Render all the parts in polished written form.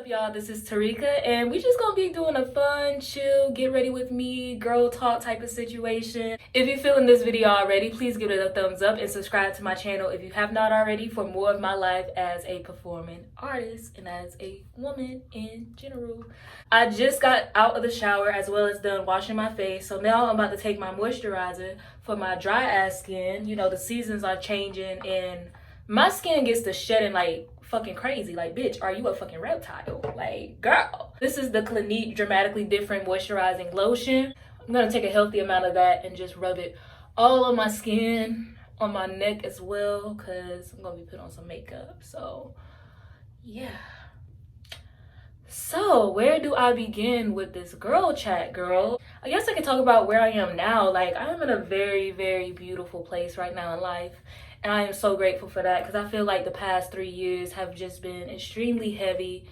up, y'all? This is Tarika, and we just gonna be doing a fun, chill, get ready with me, girl talk type of situation. If you're feeling this video already, please give it a thumbs up and subscribe to my channel if you have not already for more of my life as a performing artist and as a woman in general. I just got out of the shower as well as done washing my face, so now I'm about to take my moisturizer for my dry ass skin. You know, the seasons are changing and my skin gets to shedding like fucking crazy. Like, bitch, are you a fucking reptile? Like, girl. This is the Clinique Dramatically Different Moisturizing Lotion. I'm gonna take a healthy amount of that and just rub it all on my skin, on my neck as well, because I'm gonna be putting on some makeup. So yeah. So where do I begin with this girl chat, girl? I guess I could talk about where I am now. Like, I am in a very, very beautiful place right now in life. And I am so grateful for that, because I feel like the past 3 years have just been extremely heavy.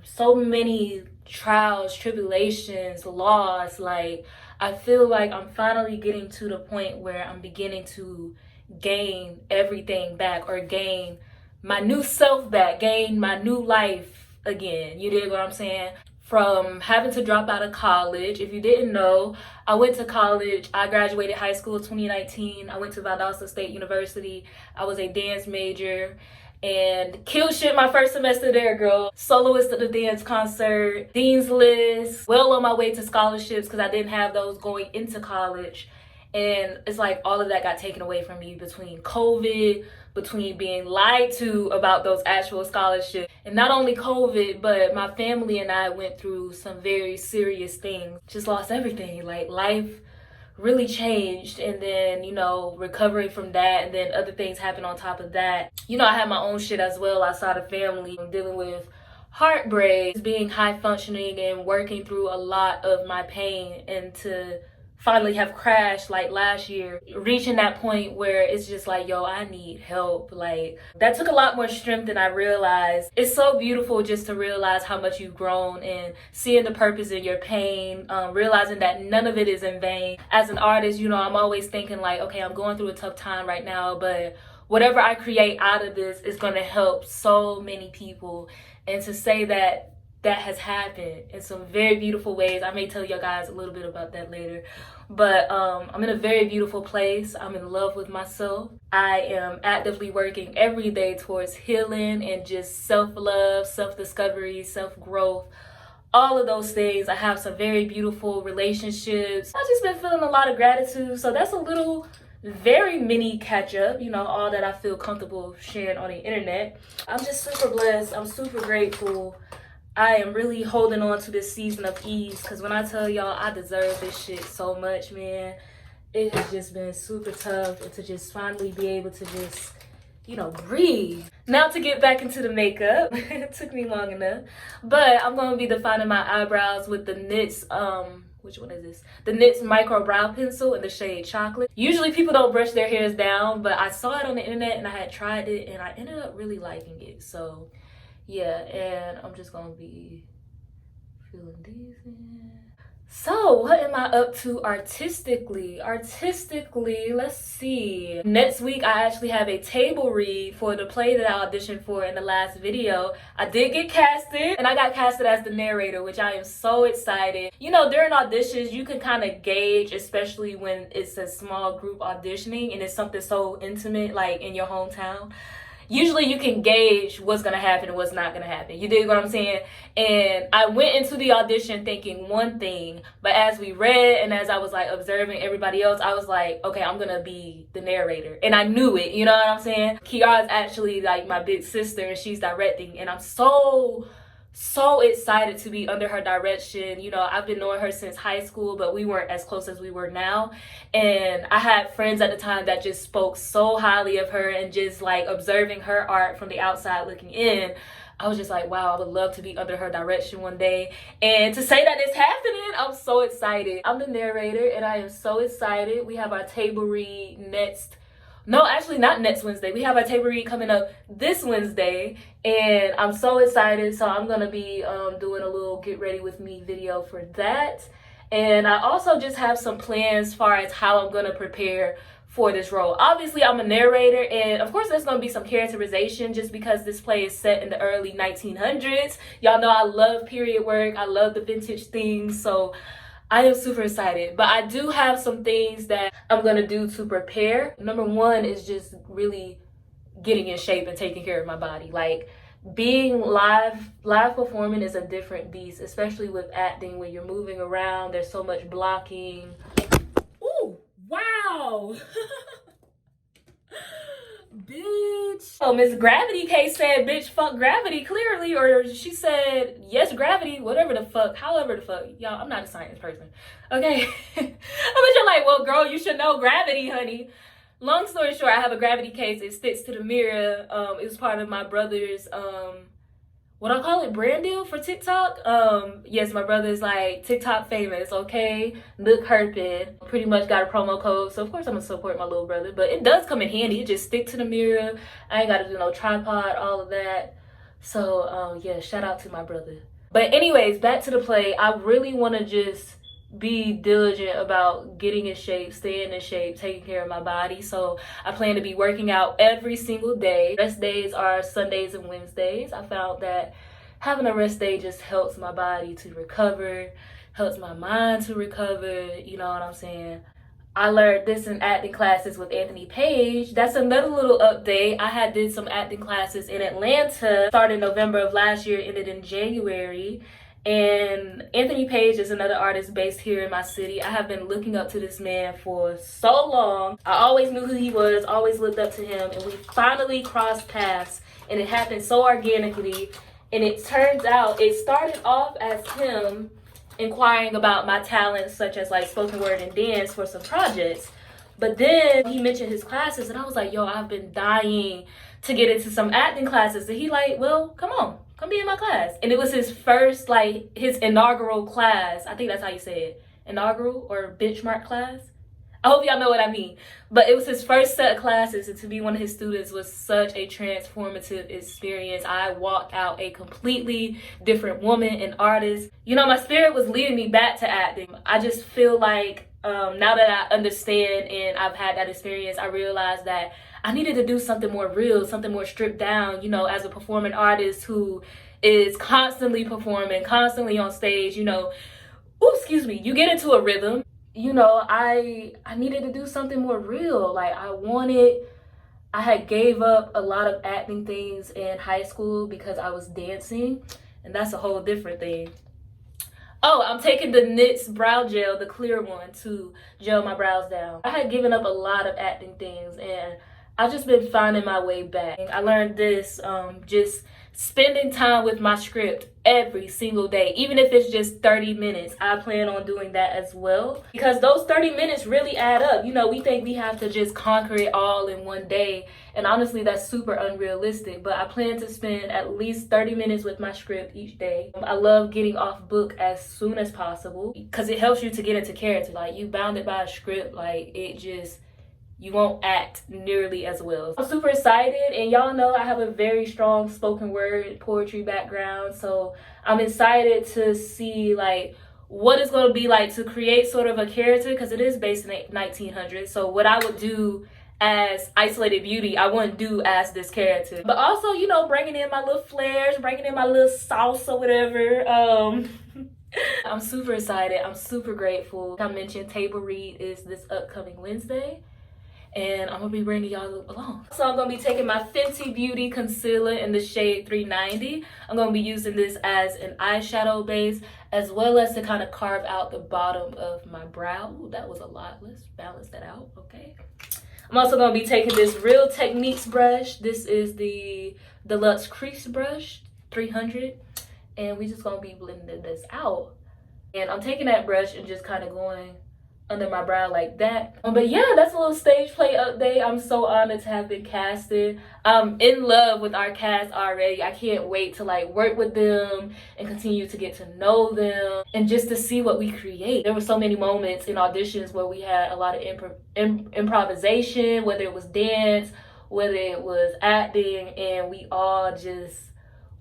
So many trials, tribulations, loss. Like, I feel like I'm finally getting to the point where I'm beginning to gain everything back, or gain my new self back, gain my new life again. You dig what I'm saying? From having to drop out of college. If you didn't know, I went to college. I graduated high school 2019. I went to Valdosta State University. I was a dance major and killed shit my first semester there, girl. Soloist at the dance concert, dean's list, well on my way to scholarships because I didn't have those going into college. And it's like all of that got taken away from me between COVID, between being lied to about those actual scholarships. And not only COVID, but my family and I went through some very serious things. Just lost everything. Like, life really changed. And then, you know, recovering from that, and then other things happened on top of that. You know, I had my own shit as well outside of family. I'm dealing with heartbreak, being high functioning and working through a lot of my pain, and to finally have crashed like last year, reaching that point where it's just like, yo, I need help. Like, that took a lot more strength than I realized. It's so beautiful just to realize how much you've grown and seeing the purpose in your pain, realizing that none of it is in vain. As an artist, you know, I'm always thinking like, okay, I'm going through a tough time right now, but whatever I create out of this is going to help so many people. And to say that that has happened in some very beautiful ways. I may tell you guys a little bit about that later. But I'm in a very beautiful place. I'm in love with myself. I am actively working every day towards healing and just self-love, self-discovery, self-growth, all of those things. I have some very beautiful relationships. I've just been feeling a lot of gratitude. So that's a little, very mini catch-up, you know, all that I feel comfortable sharing on the internet. I'm just super blessed. I'm super grateful. I am really holding on to this season of ease, because when I tell y'all I deserve this shit so much, man, it has just been super tough. And to just finally be able to just, you know, breathe. Now to get back into the makeup. It took me long enough. But I'm going to be defining my eyebrows with the NYX, which one is this? The NYX Micro Brow Pencil in the shade Chocolate. Usually people don't brush their hairs down, but I saw it on the internet and I had tried it and I ended up really liking it. So yeah, and I'm just gonna be feeling decent. So what am I up to artistically? Let's see. Next week, I actually have a table read for the play that I auditioned for in the last video. I did get casted, and I got casted as the narrator, which I am so excited. You know, during auditions, you can kind of gauge, especially when it's a small group auditioning and it's something so intimate, like in your hometown. Usually you can gauge what's going to happen and what's not going to happen. You dig what I'm saying? And I went into the audition thinking one thing, but as we read and as I was like observing everybody else, I was like, okay, I'm going to be the narrator. And I knew it, you know what I'm saying? Kiara's actually like my big sister and she's directing, and I'm so excited to be under her direction. You know, I've been knowing her since high school, but we weren't as close as we were now. And I had friends at the time that just spoke so highly of her, and just like observing her art from the outside looking in, I was just like, wow, I would love to be under her direction one day. And to say that it's happening, I'm so excited. I'm the narrator and I am so excited. We have our table read next. No, actually not next Wednesday. We have our table read coming up this Wednesday, and I'm so excited. So I'm going to be doing a little get ready with me video for that. And I also just have some plans as far as how I'm going to prepare for this role. Obviously, I'm a narrator, and of course there's going to be some characterization just because this play is set in the early 1900s. Y'all know I love period work. I love the vintage things, so I am super excited. But I do have some things that I'm going to do to prepare. Number one is just really getting in shape and taking care of my body. Like, being live performing is a different beast, especially with acting when you're moving around. There's so much blocking. Ooh, wow. Bitch. Oh, Miss Gravity K said, bitch, fuck gravity, clearly. Or she said, yes, gravity, whatever the fuck, however the fuck. Y'all, I'm not a science person, okay? I bet you're like, well, girl, you should know gravity, honey. Long story short, I have a gravity case. It sticks to the mirror. It was part of my brother's, what I call it, brand deal for TikTok. Yes, my brother's like TikTok famous, okay? Look Herpin. Pretty much got a promo code, so of course I'm gonna support my little brother. But it does come in handy. It just stick to the mirror. I ain't gotta do no tripod, all of that. So, yeah, shout out to my brother. But anyways, back to the play. I really wanna just be diligent about getting in shape, staying in shape, taking care of my body. So I plan to be working out every single day. Rest days are Sundays and Wednesdays. I found that having a rest day just helps my body to recover, helps my mind to recover, you know what I'm saying? I learned this in acting classes with Anthony Page. That's another little update. I did some acting classes in Atlanta, started November of last year, ended in January. And Anthony Page is another artist based here in my city. I have been looking up to this man for so long. I always knew who he was, always looked up to him, and we finally crossed paths, and it happened so organically. And it turns out it started off as him inquiring about my talents, such as like spoken word and dance for some projects. But then he mentioned his classes, and I was like, yo, I've been dying to get into some acting classes. And he like, well, come on. Come be in my class. And it was his first, like, his inaugural class. I think that's how you say it. Inaugural or benchmark class. I hope y'all know what I mean. But it was his first set of classes, and to be one of his students was such a transformative experience. I walked out a completely different woman and artist. You know, my spirit was leading me back to acting. I just feel like now that I understand and I've had that experience, I realized that I needed to do something more real, something more stripped down, you know, as a performing artist who is constantly performing, constantly on stage, you know. Ooh, excuse me, you get into a rhythm. You know, I needed to do something more real. Like, I had gave up a lot of acting things in high school because I was dancing, and that's a whole different thing. Oh, I'm taking the NYX brow gel, the clear one, to gel my brows down. I had given up a lot of acting things, and I've just been finding my way back. I learned this just spending time with my script every single day, even if it's just 30 minutes. I plan on doing that as well, because those 30 minutes really add up. You know, we think we have to just conquer it all in one day, and honestly, that's super unrealistic. But I plan to spend at least 30 minutes with my script each day. I love getting off book as soon as possible because it helps you to get into character. Like, you bounded by a script, like, you won't act nearly as well. I'm super excited, and y'all know I have a very strong spoken word poetry background, so I'm excited to see like what it's going to be like to create sort of a character, because it is based in the 1900s. So what I would do as Isolated Beauty, I wouldn't do as this character. But also, you know, bringing in my little flares, bringing in my little sauce or whatever. I'm super excited. I'm super grateful. Like I mentioned, table read is this upcoming Wednesday, and I'm gonna be bringing y'all along. So I'm gonna be taking my Fenty Beauty concealer in the shade 390. I'm gonna be using this as an eyeshadow base, as well as to kind of carve out the bottom of my brow. Ooh, that was a lot. Let's balance that out, okay? I'm also gonna be taking this Real Techniques brush. This is the Deluxe Crease Brush 300, and we just gonna be blending this out. And I'm taking that brush and just kind of going under my brow like that. But yeah, that's a little stage play update. I'm so honored to have been casted. I'm in love with our cast already. I can't wait to like work with them and continue to get to know them and just to see what we create. There were so many moments in auditions where we had a lot of improvisation, whether it was dance, whether it was acting, and we all just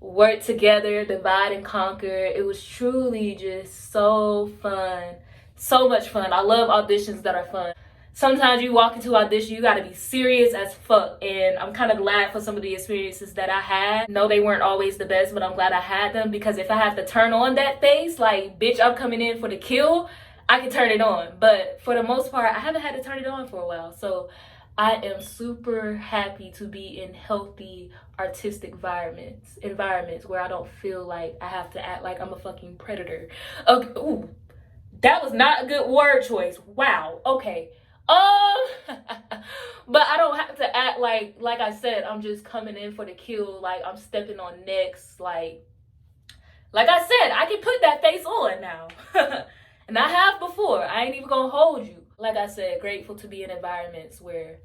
worked together, divide and conquer. It was truly just so fun. So much fun. I love auditions that are fun. sometimes you walk into audition, you gotta be serious as fuck. And I'm kind of glad for some of the experiences that I had. No, they weren't always the best, but I'm glad I had them, because if I have to turn on that face, like, bitch, I'm coming in for the kill, I can turn it on. But for the most part, I haven't had to turn it on for a while. So I am super happy to be in healthy artistic environments where I don't feel like I have to act like I'm a fucking predator. Okay, ooh, that was not a good word choice. Wow. Okay. But I don't have to act like I said, I'm just coming in for the kill, like I'm stepping on necks, like I said, I can put that face on now. And I have before. I ain't even gonna hold you. Like I said, grateful to be in environments where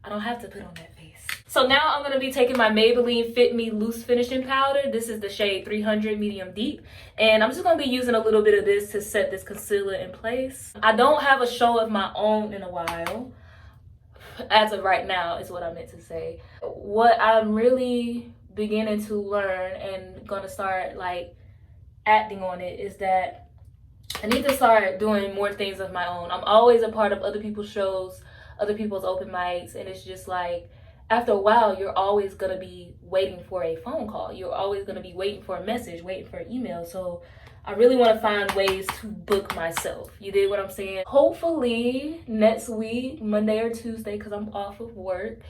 I don't have to put on that face. So now I'm gonna be taking my Maybelline Fit Me Loose Finishing Powder. This is the shade 300 Medium Deep. And I'm just gonna be using a little bit of this to set this concealer in place. I don't have a show of my own in a while. As of right now is what I meant to say. What I'm really beginning to learn and gonna start like acting on it is that I need to start doing more things of my own. I'm always a part of other people's shows, other people's open mics, and it's just like, after a while, you're always gonna be waiting for a phone call. You're always gonna be waiting for a message, waiting for an email. So I really wanna find ways to book myself. You dig what I'm saying? Hopefully next week, Monday or Tuesday, because I'm off of work,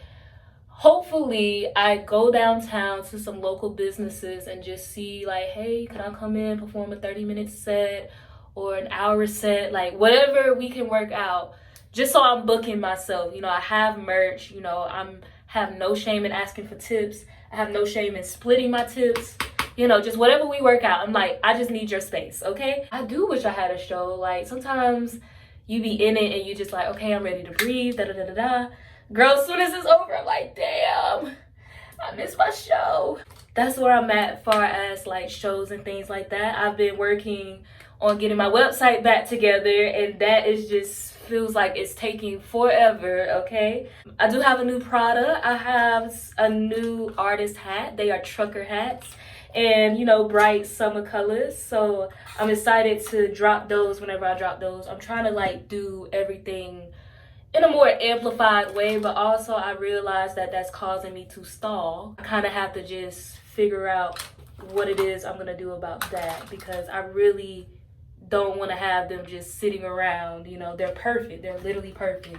hopefully I go downtown to some local businesses and just see like, hey, can I come in, perform a 30-minute set or an hour set, like whatever we can work out, just so I'm booking myself. You know, I have merch, you know, have no shame in asking for tips. I have no shame in splitting my tips. You know, just whatever we work out. I'm like, I just need your space, okay? I do wish I had a show. Like, sometimes you be in it and you just like, okay, I'm ready to breathe, da-da-da-da-da. Girl, as soon as it's over, I'm like, damn, I missed my show. That's where I'm at far as like shows and things like that. I've been working on getting my website back together, and that is just feels like it's taking forever, okay? I do have a new product. I have a new artist hat. They are trucker hats, and you know, bright summer colors. So I'm excited to drop those whenever I drop those. I'm trying to like do everything in a more amplified way, but also I realize that that's causing me to stall. I kind of have to just figure out what it is I'm gonna do about that, because I really don't want to have them just sitting around. You know, they're perfect. They're literally perfect.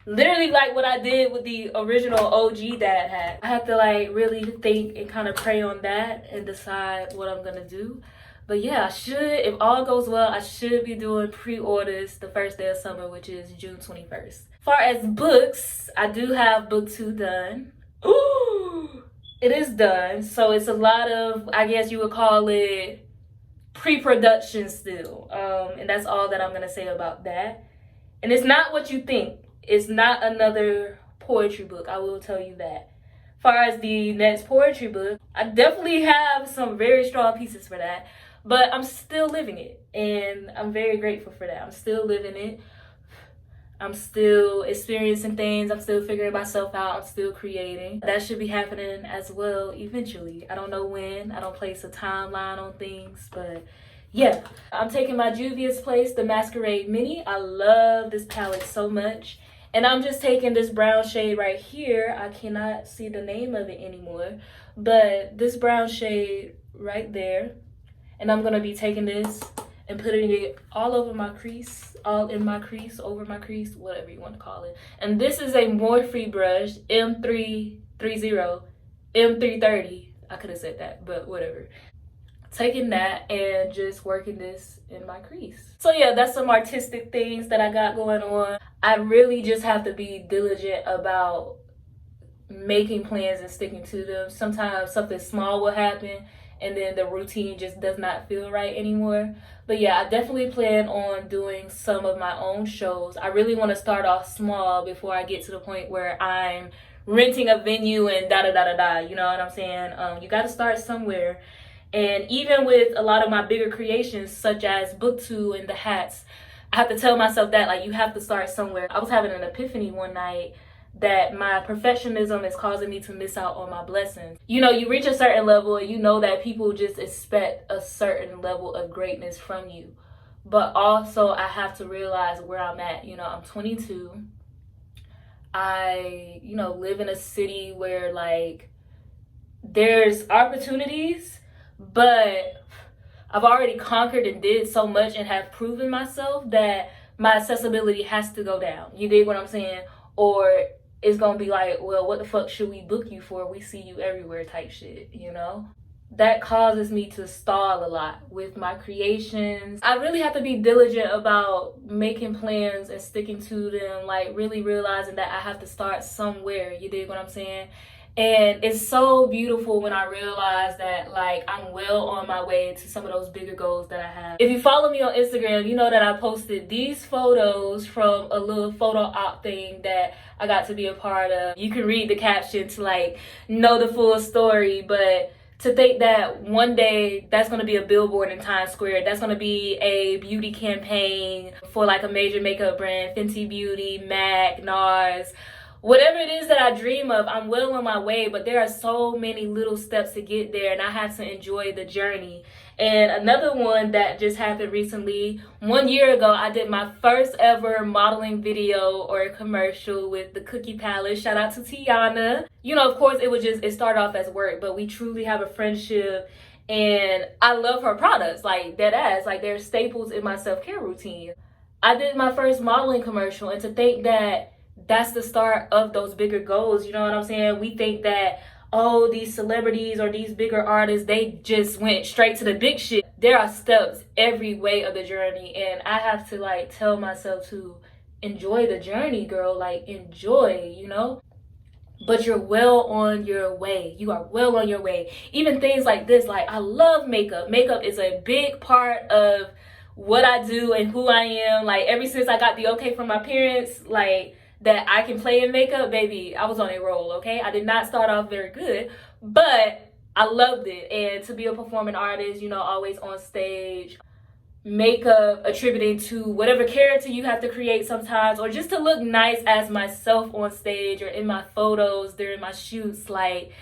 Literally like what I did with the original OG dad hat. I have to like really think and kind of pray on that and decide what I'm gonna do. But yeah, I should, if all goes well, I should be doing pre-orders the first day of summer, which is June 21st. As far as books, I do have book 2 done. Ooh, it is done. So it's a lot of, I guess you would call it pre-production still. And that's all that I'm gonna say about that. And it's not what you think. It's not another poetry book, I will tell you that. As far as the next poetry book, I definitely have some very strong pieces for that, but I'm still living it, and I'm very grateful for that. I'm still living it. I'm still experiencing things. I'm still figuring myself out. I'm still creating. That should be happening as well eventually. I don't know when. I don't place a timeline on things, but yeah. I'm taking my Juvia's Place, the Masquerade Mini. I love this palette so much. And I'm just taking this brown shade right here. I cannot see the name of it anymore, but this brown shade right there. And I'm gonna be taking this and putting it all over my crease, all in my crease, over my crease, whatever you want to call it. And this is a Morphe brush, M330, M330. I could have said that, but whatever. Taking that and just working this in my crease. So yeah, that's some artistic things that I got going on. I really just have to be diligent about making plans and sticking to them. Sometimes something small will happen and then the routine just does not feel right anymore. But yeah, I definitely plan on doing some of my own shows. I really want to start off small before I get to the point where I'm renting a venue and da-da-da-da-da, you know what I'm saying? You got to start somewhere. And even with a lot of my bigger creations, such as book 2 and the hats, I have to tell myself that, like, you have to start somewhere. I was having an epiphany one night that my perfectionism is causing me to miss out on my blessings. You know, you reach a certain level and you know that people just expect a certain level of greatness from you. But also I have to realize where I'm at. You know, I'm 22. I, you know, live in a city where like there's opportunities, but I've already conquered and did so much and have proven myself that my accessibility has to go down. You dig what I'm saying? Or it's gonna be like, well, what the fuck should we book you for? We see you everywhere type shit, you know? That causes me to stall a lot with my creations. I really have to be diligent about making plans and sticking to them, like really realizing that I have to start somewhere. You dig what I'm saying? And it's so beautiful when I realize that like I'm well on my way to some of those bigger goals that I have. If you follow me on Instagram, you know that I posted these photos from a little photo op thing that I got to be a part of. You can read the caption to like know the full story, but to think that one day that's going to be a billboard in Times Square, that's going to be a beauty campaign for like a major makeup brand, Fenty Beauty, MAC, NARS, whatever it is that I dream of, I'm well on my way, but there are so many little steps to get there, and I have to enjoy the journey. And another one that just happened recently, 1 year ago, I did my first ever modeling video or commercial with the Cookie Palace. Shout out to Tiana. You know, of course, it started off as work, but we truly have a friendship, and I love her products, like dead ass, like they're staples in my self-care routine. I did my first modeling commercial, and to think that that's the start of those bigger goals, you know what I'm saying? We think that, oh, these celebrities or these bigger artists, they just went straight to the big shit. There are steps every way of the journey, and I have to like tell myself to enjoy the journey, girl, like enjoy, you know? But you're well on your way. You are well on your way. Even things like this, like I love makeup. Makeup is a big part of what I do and who I am. Like ever since I got the okay from my parents, like that I can play in makeup, baby, I was on a roll, okay? I did not start off very good, but I loved it. And to be a performing artist, you know, always on stage, makeup attributing to whatever character you have to create sometimes, or just to look nice as myself on stage or in my photos during my shoots, like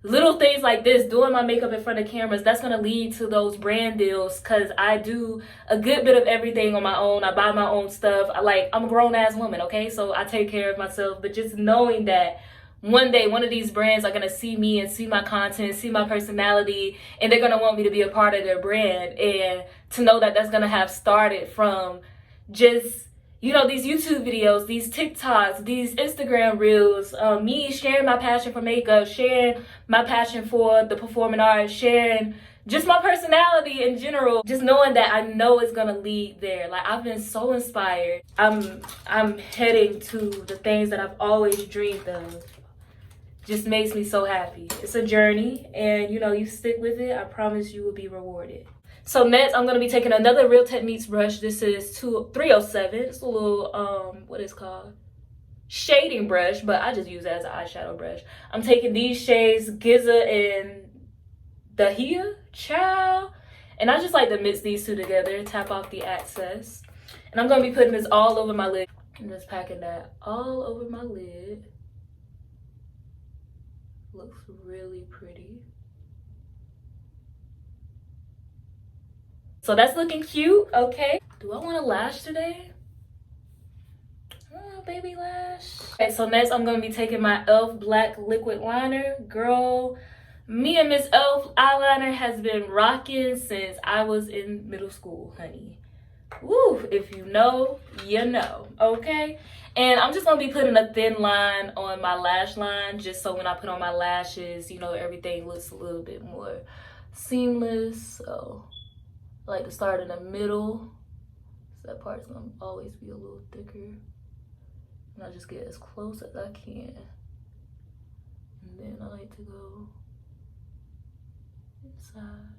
little things like this, doing my makeup in front of cameras, that's going to lead to those brand deals, because I do a good bit of everything on my own. I buy my own stuff. I'm a grown-ass woman, okay? So I take care of myself. But just knowing that one day one of these brands are going to see me and see my content, see my personality, and they're going to want me to be a part of their brand. And to know that that's going to have started from just, you know, these YouTube videos, these TikToks, these Instagram reels, me sharing my passion for makeup, sharing my passion for the performing arts, sharing just my personality in general, just knowing that I know it's gonna lead there. Like I've been so inspired. I'm heading to the things that I've always dreamed of. Just makes me so happy. It's a journey, and you know, you stick with it, I promise you will be rewarded. So next, I'm going to be taking another Real Techniques brush. This is 307. It's a little, what is called? Shading brush, but I just use it as an eyeshadow brush. I'm taking these shades, Giza and Heyyyy, child. And I just like to mix these two together, tap off the excess. And I'm going to be putting this all over my lid. I'm just packing that all over my lid. Looks really pretty. So that's looking cute, okay. Do I want a lash today? Oh, baby lash. Okay, so next I'm gonna be taking my e.l.f. black liquid liner. Girl, me and Miss e.l.f. eyeliner has been rocking since I was in middle school, honey. Woo, if you know, you know, okay? And I'm just gonna be putting a thin line on my lash line, just so when I put on my lashes, you know, everything looks a little bit more seamless. So I like to start in the middle, so that part's gonna always be a little thicker. And I just get as close as I can. And then I like to go inside.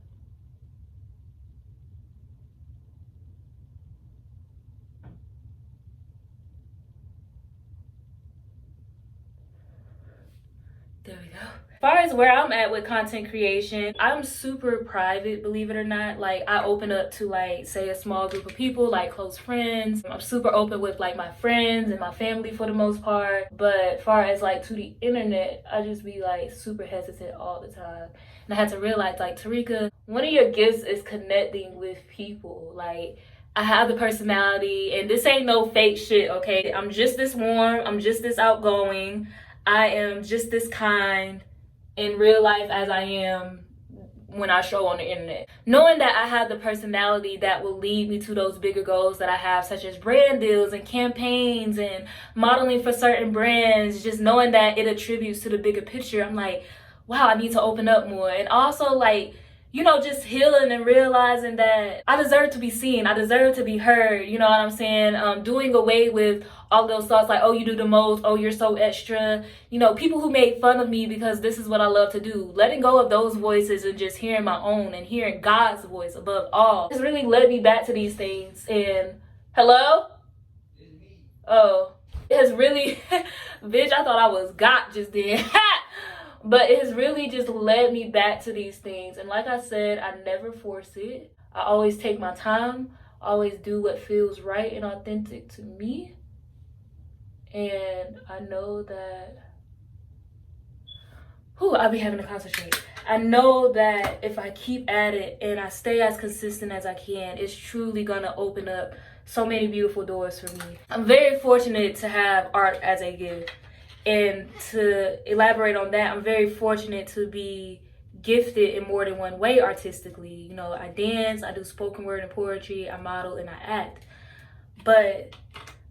There we go. As far as where I'm at with content creation, I'm super private, believe it or not. Like I open up to like, say, a small group of people, like close friends. I'm super open with like my friends and my family for the most part. But as far as like to the internet, I just be like super hesitant all the time. And I had to realize, like, Tarika, one of your gifts is connecting with people. Like I have the personality, and this ain't no fake shit, okay? I'm just this warm, I'm just this outgoing, I am just this kind in real life as I am when I show on the internet. Knowing that I have the personality that will lead me to those bigger goals that I have, such as brand deals and campaigns and modeling for certain brands, just knowing that it attributes to the bigger picture, I'm like, wow, I need to open up more. And also, like, you know, just healing and realizing that I deserve to be seen, I deserve to be heard, you know what I'm saying? Doing away with all those thoughts like, oh, you do the most, oh, you're so extra. You know, people who made fun of me because this is what I love to do. Letting go of those voices and just hearing my own and hearing God's voice above all has really led me back to these things. And hello? Oh, it has really, bitch, I thought I was got just then. But it has really just led me back to these things. And like I said, I never force it. I always take my time, always do what feels right and authentic to me. And I know that, I'll be having to concentrate. I know that if I keep at it and I stay as consistent as I can, it's truly gonna open up so many beautiful doors for me. I'm very fortunate to have art as a gift. And to elaborate on that, I'm very fortunate to be gifted in more than one way artistically. You know, I dance, I do spoken word and poetry, I model, and I act. But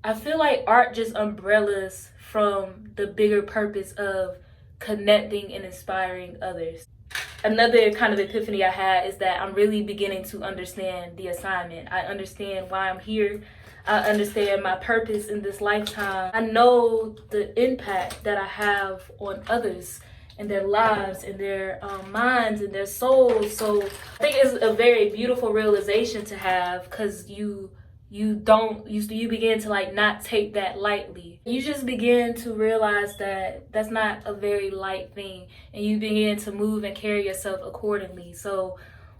I feel like art just umbrellas from the bigger purpose of connecting and inspiring others. Another kind of epiphany I had is that I'm really beginning to understand the assignment. I understand why I'm here. I understand my purpose in this lifetime. I know the impact that I have on others and their lives and their minds and their souls. So I think it's a very beautiful realization to have, because you begin to like not take that lightly. You just begin to realize that that's not a very light thing, and you begin to move and carry yourself accordingly. So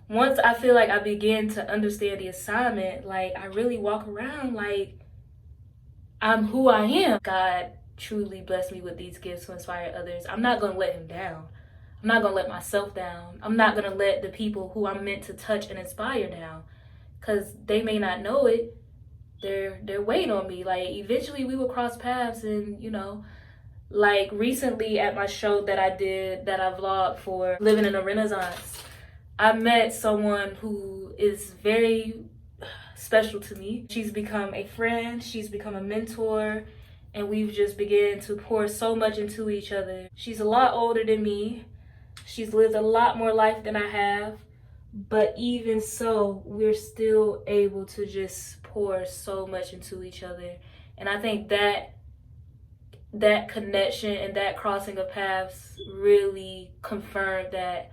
once I feel like I begin to understand the assignment, like I really walk around like I'm who I am. God truly blessed me with these gifts to inspire others. I'm not gonna let him down. I'm not gonna let myself down. I'm not gonna let the people who I'm meant to touch and inspire down, because they may not know it. They're waiting on me. Like eventually we will cross paths. And you know, like recently at my show that I did, that I vlogged for, Living in a Renaissance, I met someone who is very special to me. She's become a friend, she's become a mentor, and we've just begun to pour so much into each other. She's a lot older than me. She's lived a lot more life than I have. But even so, we're still able to just pour so much into each other. And I think that connection and that crossing of paths really confirmed that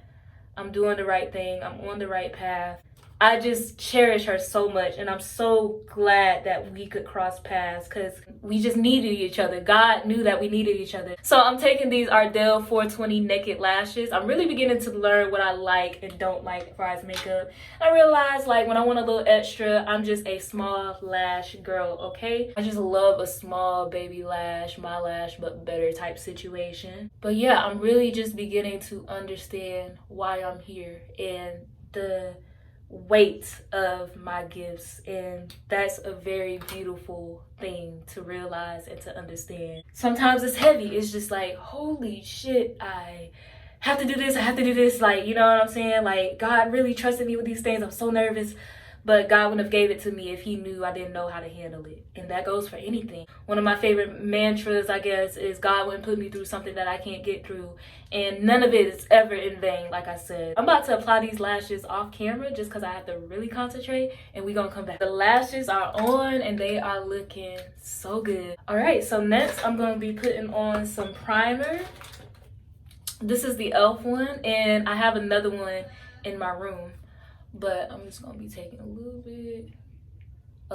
I'm doing the right thing, I'm on the right path. I just cherish her so much, and I'm so glad that we could cross paths, because we just needed each other. God knew that we needed each other. So I'm taking these Ardell 420 naked lashes. I'm really beginning to learn what I like and don't like as far as makeup. I realized like when I want a little extra, I'm just a small lash girl, okay? I just love a small baby lash, my lash but better type situation. But yeah, I'm really just beginning to understand why I'm here and the weight of my gifts, and that's a very beautiful thing to realize and to understand. Sometimes it's heavy. It's just like, holy shit, I have to do this, I have to do this, like, you know what I'm saying? Like, God really trusted me with these things. I'm so nervous. But God wouldn't have gave it to me if he knew I didn't know how to handle it. And that goes for anything. One of my favorite mantras, I guess, is God wouldn't put me through something that I can't get through. And none of it is ever in vain, like I said. I'm about to apply these lashes off camera just because I have to really concentrate, and we're gonna come back. The lashes are on and they are looking so good. All right, so next I'm gonna be putting on some primer. This is the e.l.f. one, and I have another one in my room. But I'm just gonna be taking a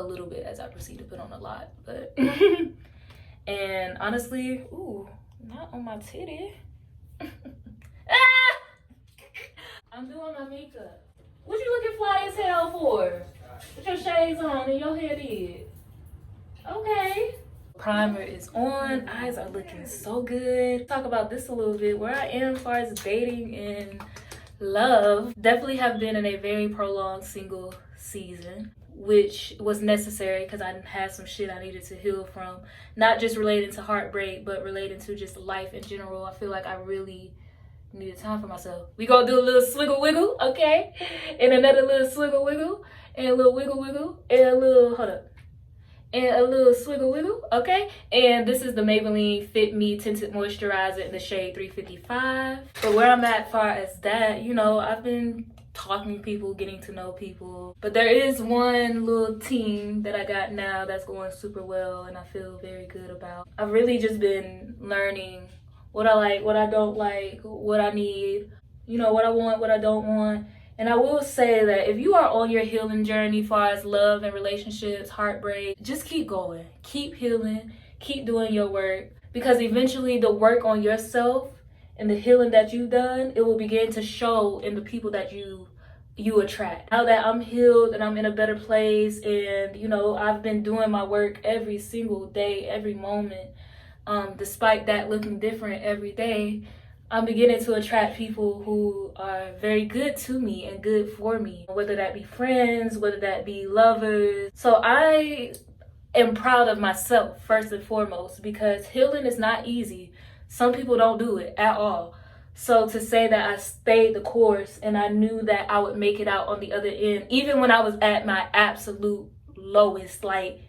little bit as I proceed to put on a lot. But and honestly, ooh, not on my titty. I'm doing my makeup. What you looking fly as hell for? With your shades on and your hair did. Okay. Primer is on. Eyes are looking so good. Talk about this a little bit. Where I am as far as dating and love. Definitely have been in a very prolonged single season, which was necessary because I had some shit I needed to heal from. Not just relating to heartbreak, but relating to just life in general. I feel like I really needed time for myself. We gonna do a little swiggle wiggle, okay? And another little swiggle wiggle, and a little wiggle wiggle, and a little, hold up. And a little swiggle wiggle, okay? And this is the Maybelline Fit Me Tinted Moisturizer in the shade 355. But where I'm at far as that, you know, I've been talking to people, getting to know people. But there is one little team that I got now that's going super well and I feel very good about. I've really just been learning what I like, what I don't like, what I need, you know, what I want, what I don't want. And I will say that if you are on your healing journey as far as love and relationships, heartbreak, just keep going. Keep healing, keep doing your work. Because eventually the work on yourself and the healing that you've done, it will begin to show in the people that you attract. Now that I'm healed and I'm in a better place and, you know, I've been doing my work every single day, every moment, despite that looking different every day, I'm beginning to attract people who are very good to me and good for me, whether that be friends, whether that be lovers. So I am proud of myself first and foremost because healing is not easy. Some people don't do it at all. So to say that I stayed the course and I knew that I would make it out on the other end, even when I was at my absolute lowest, like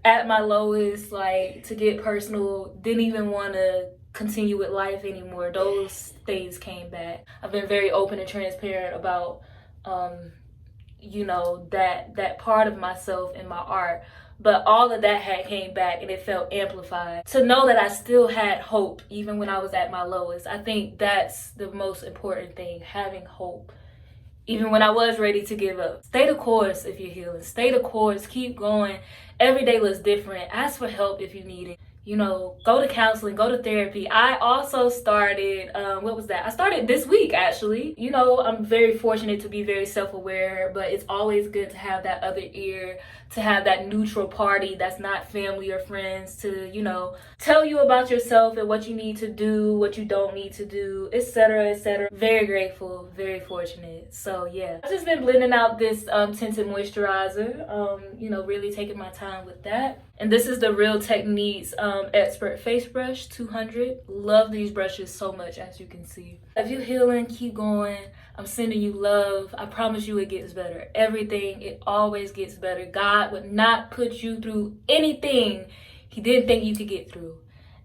at my lowest, like to get personal, didn't even want to continue with life anymore. Those things came back. I've been very open and transparent about you know, that part of myself in my art, but all of that had came back and it felt amplified. To know that I still had hope even when I was at my lowest, I think that's the most important thing, having hope even when I was ready to give up. Stay the course if you're healing. Stay the course, keep going. Every day looks different. Ask for help if you need it. You know, go to counseling, go to therapy. I also started, I started this week, actually. You know, I'm very fortunate to be very self-aware, but it's always good to have that other ear, to have that neutral party that's not family or friends to, you know, tell you about yourself and what you need to do, what you don't need to do, etc., etc. Very grateful, very fortunate. So, yeah. I've just been blending out this tinted moisturizer, you know, really taking my time with that. And this is the Real Techniques Expert Face Brush 200. Love these brushes so much, as you can see. If you're healing, keep going. I'm sending you love. I promise you it gets better. Everything, it always gets better. God would not put you through anything he didn't think you could get through.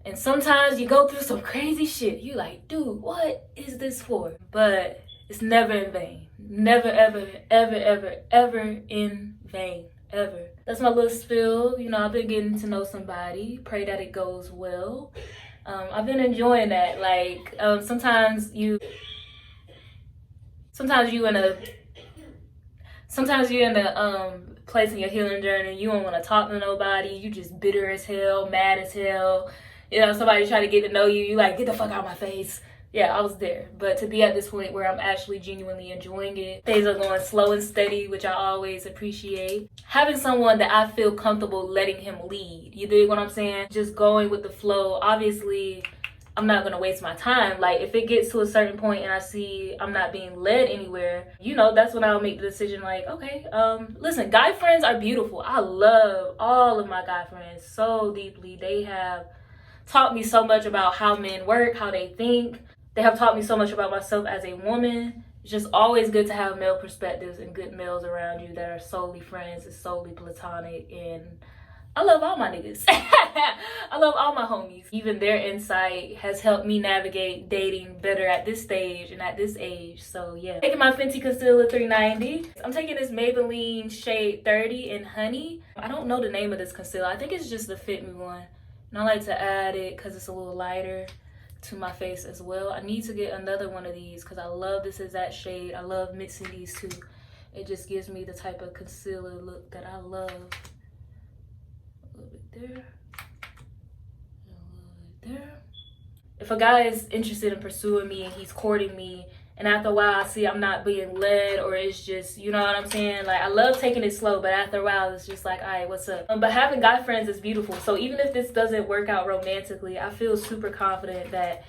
And sometimes you go through some crazy shit. You like, dude, what is this for? But it's never in vain. Never, ever, ever, ever, ever in vain. Ever. That's my little spill. You know, I've been getting to know somebody. Pray that it goes well. I've been enjoying that. Like, sometimes you're in a place in your healing journey. You don't want to talk to nobody. You just bitter as hell, mad as hell. You know, somebody try to get to know you. You like, get the fuck out of my face. Yeah, I was there. But to be at this point where I'm actually genuinely enjoying it, things are going slow and steady, which I always appreciate. Having someone that I feel comfortable letting him lead. You dig what I'm saying? Just going with the flow. Obviously, I'm not going to waste my time. Like, if it gets to a certain point and I see I'm not being led anywhere, you know, that's when I'll make the decision like, okay, listen, guy friends are beautiful. I love all of my guy friends so deeply. They have taught me so much about how men work, how they think. They have taught me so much about myself as a woman. It's just always good to have male perspectives and good males around you that are solely friends and solely platonic. And I love all my niggas. I love all my homies. Even their insight has helped me navigate dating better at this stage and at this age. So yeah. Taking my Fenty Concealer 390. I'm taking this Maybelline shade 30 in Honey. I don't know the name of this concealer. I think it's just the Fit Me one. And I like to add it because it's a little lighter to my face as well. I need to get another one of these because I love this exact shade. I love mixing these two. It just gives me the type of concealer look that I love. A little bit there. A little bit there. If a guy is interested in pursuing me and he's courting me, and after a while I see I'm not being led, or it's just, you know what I'm saying? Like, I love taking it slow, but after a while it's just like, all right, what's up? But having guy friends is beautiful. So even if this doesn't work out romantically, I feel super confident that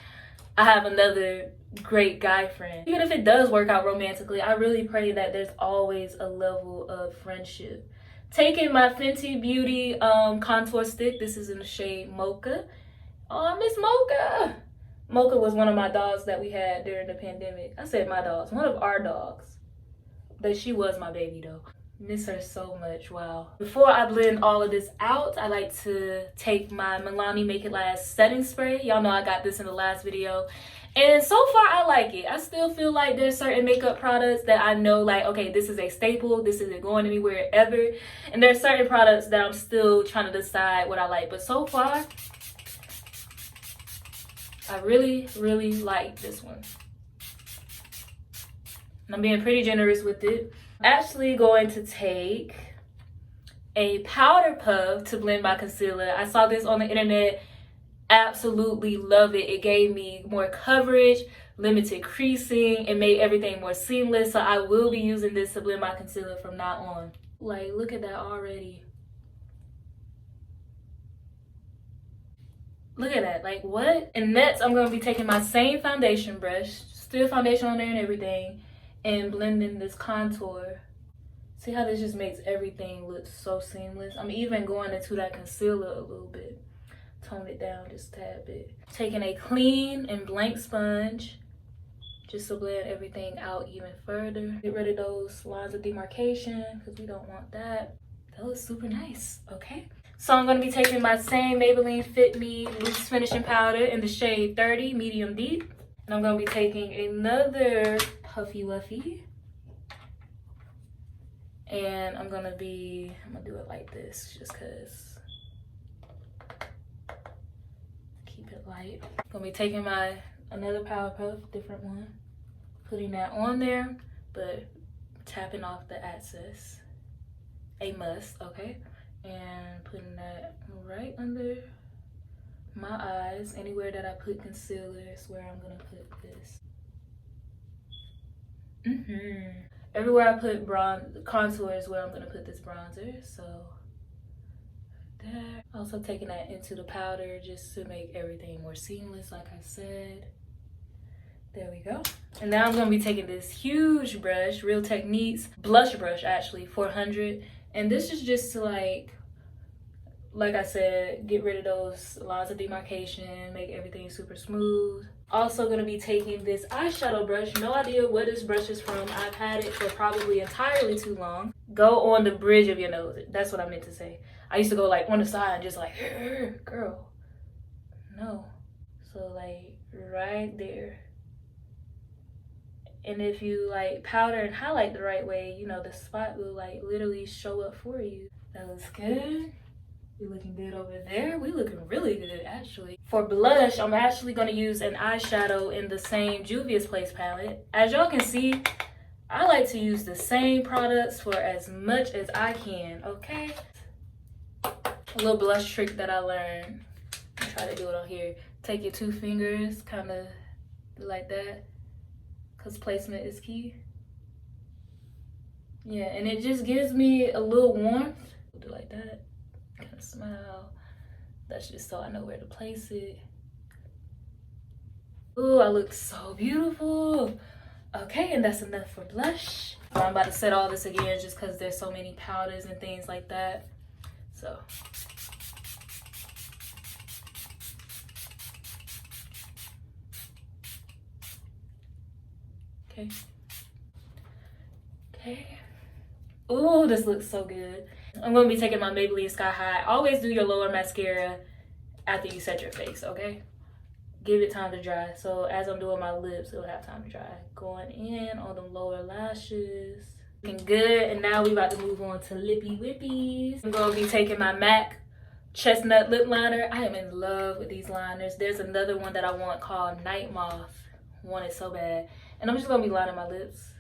I have another great guy friend. Even if it does work out romantically, I really pray that there's always a level of friendship. Taking my Fenty Beauty contour stick. This is in the shade Mocha. Oh, I miss Mocha. Mocha was one of my dogs that we had during the pandemic. I said my dogs, one of our dogs. But she was my baby though. Miss her so much. Wow. Before I blend all of this out, I like to take my Milani Make It Last setting spray. Y'all know I got this in the last video, and so far I like it. I still feel like there's certain makeup products that I know, like, okay, this is a staple, this isn't going anywhere ever, and there's certain products that I'm still trying to decide what I like. But so far I really like this one, and I'm being pretty generous with it. Actually going to take a powder puff to blend my concealer. I saw this on the internet, absolutely love it. It gave me more coverage, limited creasing, it made everything more seamless. So I will be using this to blend my concealer from now on. Like, look at that already. Look at that, like what? And next I'm going to be taking my same foundation brush, still foundation on there and everything, and blending this contour. See how this just makes everything look so seamless? I'm even going into that concealer a little bit. Tone it down just a tad bit. Taking a clean and blank sponge just to blend everything out even further. Get rid of those lines of demarcation because we don't want that. That looks super nice, okay? So I'm going to be taking my same Maybelline Fit Me Loose Finishing Powder in the shade 30, medium deep. And I'm going to be taking another Puffy Wuffy, and I'm gonna do it like this just cause. Keep it light. I'm gonna be taking another Power Puff, different one, putting that on there, but tapping off the excess. A must, okay? And putting that right under my eyes. Anywhere that I put concealer is where I'm gonna put this. Everywhere I put contour is where I'm gonna put this bronzer. So there. Also taking that into the powder just to make everything more seamless, like I said. There we go. And now I'm gonna be taking this huge brush, Real Techniques blush brush, actually 400, and this is just to like I said, get rid of those lines of demarcation, make everything super smooth. Also gonna be taking this eyeshadow brush. No idea where this brush is from. I've had it for probably entirely too long. Go on the bridge of your nose. That's what I meant to say. I used to go like on the side and just like, girl, no. So like right there. And if you like powder and highlight the right way, you know, the spot will like literally show up for you. That looks good. We looking good over there. We looking really good actually. For blush, I'm actually gonna use an eyeshadow in the same Juvia's Place palette. As y'all can see, I like to use the same products for as much as I can, okay? A little blush trick that I learned. I'll try to do it on here. Take your 2 fingers, kind of like that, because placement is key. Yeah, and it just gives me a little warmth. Do like that. Kind of smile. That's just so I know where to place it. Ooh, I look so beautiful. Okay, and that's enough for blush. I'm about to set all this again just because there's so many powders and things like that. So. Okay. Okay. Ooh, this looks so good. I'm going to be taking my Maybelline Sky High. Always do your lower mascara after you set your face, okay? Give it time to dry. So as I'm doing my lips, it'll have time to dry. Going in on the lower lashes. Looking good. And now we about to move on to lippy whippies. I'm going to be taking my MAC Chestnut Lip Liner. I am in love with these liners. There's another one that I want called Night Moth. I want it so bad. And I'm just going to be lining my lips.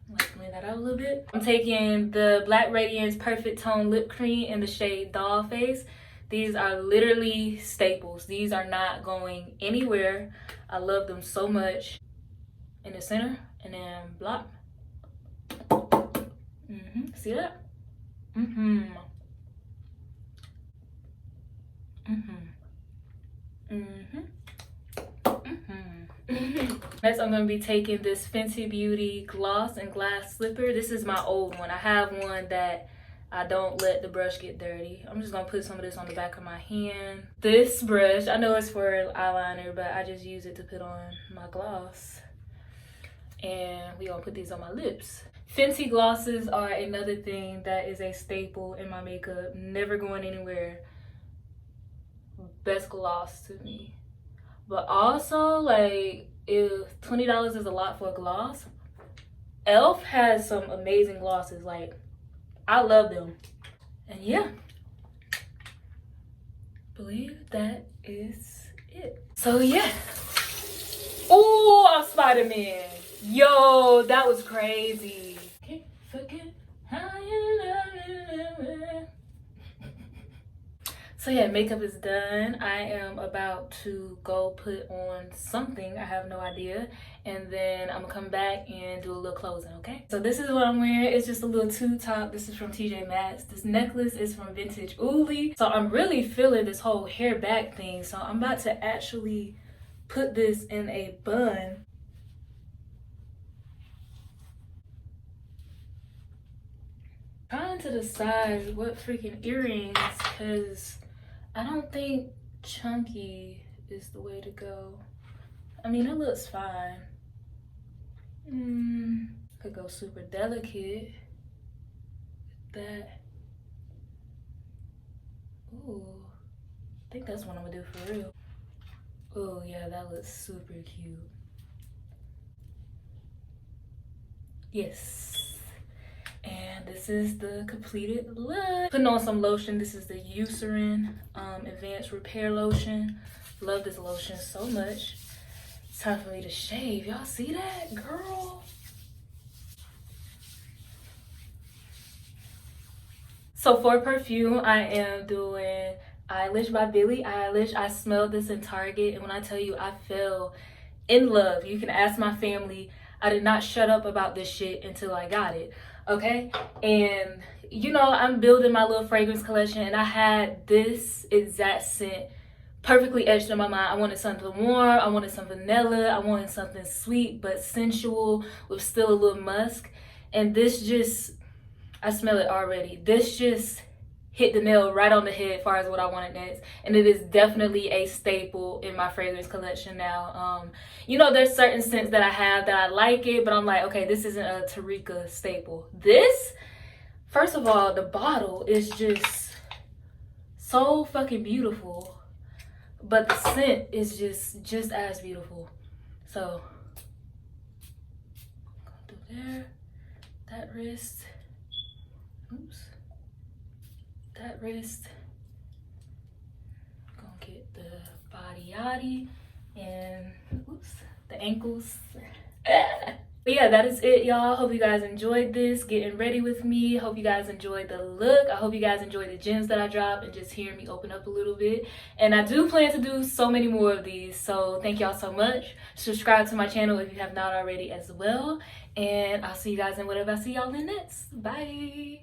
Like blend that out a little bit. I'm taking the Black Radiance Perfect Tone Lip Cream in the shade Doll Face. These are literally staples. These are not going anywhere. I love them so much. In the center, and then block. See that? Next, I'm going to be taking this Fenty Beauty gloss and glass slipper. This is my old one. I have one that I don't let the brush get dirty. I'm just going to put some of this on the back of my hand. This brush, I know it's for eyeliner, but I just use it to put on my gloss. And we going to put these on my lips. Fenty glosses are another thing that is a staple in my makeup. Never going anywhere. Best gloss to me. But also, like, if $20 is a lot for a gloss, Elf has some amazing glosses. Like, I love them. And yeah, believe that is it. So yeah. Oh, I'm Spider-Man. Yo, that was crazy. Can't forget how you love me. So yeah, makeup is done. I am about to go put on something. I have no idea. And then I'm gonna come back and do a little closing, okay? So this is what I'm wearing. It's just a little two top. This is from TJ Maxx. This necklace is from Vintage Uli. So I'm really feeling this whole hair back thing. So I'm about to actually put this in a bun. Trying to decide what freaking earrings, because I don't think chunky is the way to go. I mean, it looks fine. Could go super delicate. That. Ooh. I think that's what I'm gonna do for real. Oh yeah, that looks super cute. Yes. And this is the completed look. Putting on some lotion. This is the Eucerin Advanced Repair Lotion. Love this lotion so much. It's time for me to shave. Y'all see that, girl? So for perfume, I am doing Eilish by Billie Eilish. I smelled this in Target, and when I tell you I fell in love, you can ask my family. I did not shut up about this shit until I got it. Okay, and you know, I'm building my little fragrance collection, and I had this exact scent perfectly etched in my mind. I wanted something warm, I wanted some vanilla, I wanted something sweet but sensual with still a little musk. And this just, I smell it already. This just hit the nail right on the head as far as what I wanted next. And it is definitely a staple in my fragrance collection now. You know, there's certain scents that I have that I like it, but I'm like, okay, this isn't a Tarika staple. This, first of all, the bottle is just so fucking beautiful, but the scent is just as beautiful. So, go through there, that wrist, oops. That wrist, gonna get the body yaddy and oops, the ankles. But yeah, that is it, y'all. Hope you guys enjoyed this getting ready with me. Hope you guys enjoyed the look. I hope you guys enjoyed the gems that I dropped and just hearing me open up a little bit. And I do plan to do so many more of these, so thank y'all so much. Subscribe to my channel if you have not already as well, and I'll see you guys in whatever I see y'all in next. Bye.